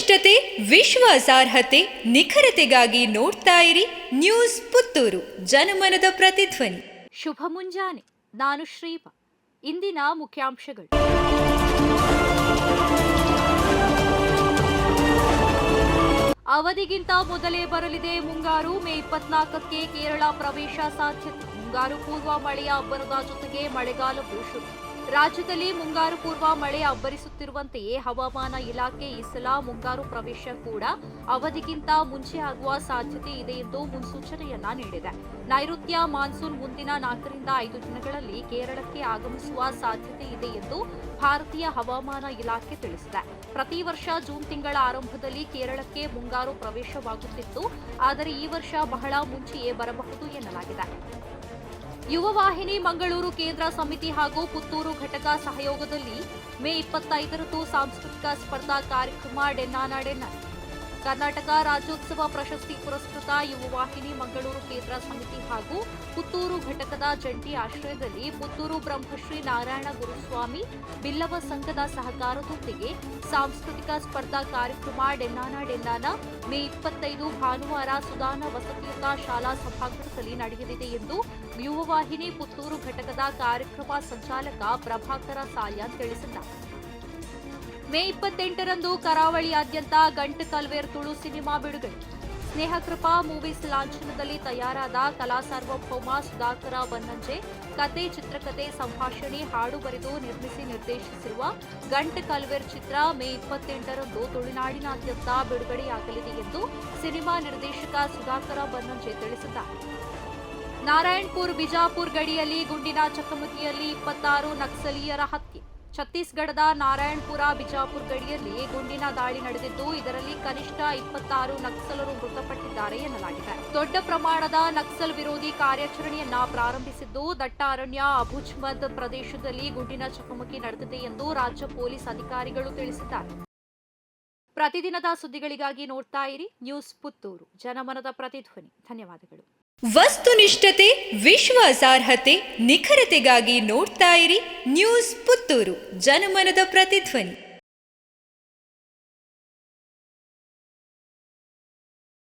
ವಸ್ತುನಿಷ್ಠತೆ, ವಿಶ್ವಾಸಾರ್ಹತೆ, ನಿಖರತೆಗಾಗಿ ನೋಡ್ತಾ ಇರಿ ನ್ಯೂಸ್ ಪುತ್ತೂರು, ಜನಮನದ ಪ್ರತಿಧ್ವನಿ. ಶುಭ ಮುಂಜಾನೆ. ನಾನು ಶ್ರೀಪ. ಇಂದಿನ ಮುಖ್ಯಾಂಶಗಳು. ಅವಧಿಗಿಂತ ಮೊದಲೇ ಬರಲಿದೆ ಮುಂಗಾರು. ಮೇ 24ಕ್ಕೆ ಕೇರಳ ಪ್ರವೇಶ ಸಾಧ್ಯತೆ. ಮುಂಗಾರು ಪೂರ್ವ ಮಳೆಯ ಅಬ್ಬರದ ಜೊತೆಗೆ ಮಳೆಗಾಲವೂ ಶುರು. ರಾಜ್ಯದಲ್ಲಿ ಮುಂಗಾರು ಪೂರ್ವ ಮಳೆ ಅಬ್ಬರಿಸುತ್ತಿರುವಂತೆಯೇ ಹವಾಮಾನ ಇಲಾಖೆ ಈ ಸಲ ಮುಂಗಾರು ಪ್ರವೇಶ ಕೂಡ ಅವಧಿಗಿಂತ ಮುಂಚೆ ಆಗುವ ಸಾಧ್ಯತೆ ಇದೆ ಎಂದು ಮುನ್ಸೂಚನೆಯನ್ನ ನೀಡಿದೆ. ನೈಋತ್ಯ ಮಾನ್ಸೂನ್ ಮುಂದಿನ 4 ರಿಂದ 5 ದಿನಗಳಲ್ಲಿ ಕೇರಳಕ್ಕೆ ಆಗಮಿಸುವ ಸಾಧ್ಯತೆ ಇದೆ ಎಂದು ಭಾರತೀಯ ಹವಾಮಾನ ಇಲಾಖೆ ತಿಳಿಸಿದೆ. ಪ್ರತಿ ವರ್ಷ ಜೂನ್ ತಿಂಗಳ ಆರಂಭದಲ್ಲಿ ಕೇರಳಕ್ಕೆ ಮುಂಗಾರು ಪ್ರವೇಶವಾಗುತ್ತಿತ್ತು. ಆದರೆ ಈ ವರ್ಷ ಬಹಳ ಮುಂಚೆಯೇ ಬರಬಹುದು ಎನ್ನಲಾಗಿದೆ. ಯುವ ವಾಹಿನಿ ಮಂಗಳೂರು ಕೇಂದ್ರ ಸಮಿತಿ ಹಾಗೂ ಪುತ್ತೂರು ಘಟಕ ಸಹಯೋಗದಲ್ಲಿ ಮೇ 25ರಂದು ಸಾಂಸ್ಕೃತಿಕ ಸ್ಪರ್ಧಾ ಕಾರ್ಯಕ್ರಮ ಡೆನ್ನಾನ. ಕರ್ನಾಟಕ ರಾಜ್ಯೋತ್ಸವ ಪ್ರಶಸ್ತಿ ಪುರಸ್ಕೃತ ಯುವ ವಾಹಿನಿ ಮಂಗಳೂರು ಕೇಂದ್ರ ಸಮಿತಿ ಹಾಗೂ ಪುತ್ತೂರು ಘಟಕದ ಜಂಟಿ ಆಶ್ರಯದಲ್ಲಿ ಪುತ್ತೂರು ಬ್ರಹ್ಮಶ್ರೀ ನಾರಾಯಣ ಗುರುಸ್ವಾಮಿ ಬಿಲ್ಲವ ಸಂಘದ ಸಹಕಾರದೊಂದಿಗೆ ಸಾಂಸ್ಕೃತಿಕ ಸ್ಪರ್ಧಾ ಕಾರ್ಯಕ್ರಮ ಡೆನ್ನಾನ ಮೇ 25 ಭಾನುವಾರ ಸುದಾನ ವಸತಿಯುತ ಶಾಲಾ ಸಭಾಂಗಣದಲ್ಲಿ ನಡೆಯಲಿದೆ ಎಂದು ಯುವ ವಾಹಿನಿ ಪುತ್ತೂರು ಘಟಕದ ಕಾರ್ಯಕ್ರಮ ಸಂಚಾಲಕ ಪ್ರಭಾಕರ ಸಾಲ್ಯಾನ್ ತಿಳಿಸಿದ್ದಾರೆ. ಮೇ 28ರಂದು ಕರಾವಳಿಯಾದ್ಯಂತ ಗಂಟ್ ಕಲ್ವೇರ್ ತುಳು ಸಿನಿಮಾ ಬಿಡುಗಡೆ. ಸ್ನೇಹಕೃಪಾ ಮೂವೀಸ್ ಲಾಂಛನದಲ್ಲಿ ತಯಾರಾದ ಕಲಾ ಸಾರ್ವಭೌಮ ಸುಧಾಕರ ಬನ್ನಂಜೆ ಕತೆ, ಚಿತ್ರಕಥೆ, ಸಂಭಾಷಣೆ, ಹಾಡು ಬರೆದು ನಿರ್ಮಿಸಿ ನಿರ್ದೇಶಿಸಿರುವ ಗಂಟ್ ಕಲ್ವೇರ್ ಚಿತ್ರ ಮೇ 28ರಂದು ತುಳುನಾಡಿನಾದ್ಯಂತ ಬಿಡುಗಡೆಯಾಗಲಿದೆ ಎಂದು ಸಿನಿಮಾ ನಿರ್ದೇಶಕ ಸುಧಾಕರ ಬನ್ನಂಜೆ ತಿಳಿಸಿದ್ದಾರೆ. ನಾರಾಯಣ್ಪುರ್ ಬಿಜಾಪುರ್ ಗಡಿಯಲ್ಲಿ ಗುಂಡಿನ ಚಕಮಕಿಯಲ್ಲಿ 26 ನಕ್ಸಲೀಯರ ಹತ್ಯೆ. ಛತ್ತೀಸ್ಗಢದ ನಾರಾಯಣ್ಪುರ ಬಿಜಾಪುರ್ ಗಡಿಯಲ್ಲಿ ಗುಂಡಿನ ದಾಳಿ ನಡೆದಿದ್ದು, ಇದರಲ್ಲಿ ಕನಿಷ್ಠ 26 ನಕ್ಸಲರು ಮೃತಪಟ್ಟಿದ್ದಾರೆ ಎನ್ನಲಾಗಿದೆ. ದೊಡ್ಡ ಪ್ರಮಾಣದ ನಕ್ಸಲ್ ವಿರೋಧಿ ಕಾರ್ಯಾಚರಣೆಯನ್ನ ಪ್ರಾರಂಭಿಸಿದ್ದು, ದಟ್ಟ ಅರಣ್ಯ ಅಬುಜ್ಮದ್ ಪ್ರದೇಶದಲ್ಲಿ ಗುಂಡಿನ ಚಕಮಕಿ ನಡೆದಿದೆ ಎಂದು ರಾಜ್ಯ ಪೊಲೀಸ್ ಅಧಿಕಾರಿಗಳು ತಿಳಿಸಿದ್ದಾರೆ. ಪ್ರತಿದಿನದ ಸುದ್ದಿಗಳಿಗಾಗಿ ನೋಡ್ತಾ ಇರಿ ನ್ಯೂಸ್ ಪುತ್ತೂರು, ಜನಮನದ ಪ್ರತಿಧ್ವನಿ. ಧನ್ಯವಾದಗಳು. ವಸ್ತುನಿಷ್ಠತೆ, ವಿಶ್ವಾಸಾರ್ಹತೆ, ನಿಖರತೆಗಾಗಿ ನೋಡ್ತಾ ಇರಿ ನ್ಯೂಸ್ ಪುತ್ತೂರು, ಜನಮನದ ಪ್ರತಿಧ್ವನಿ.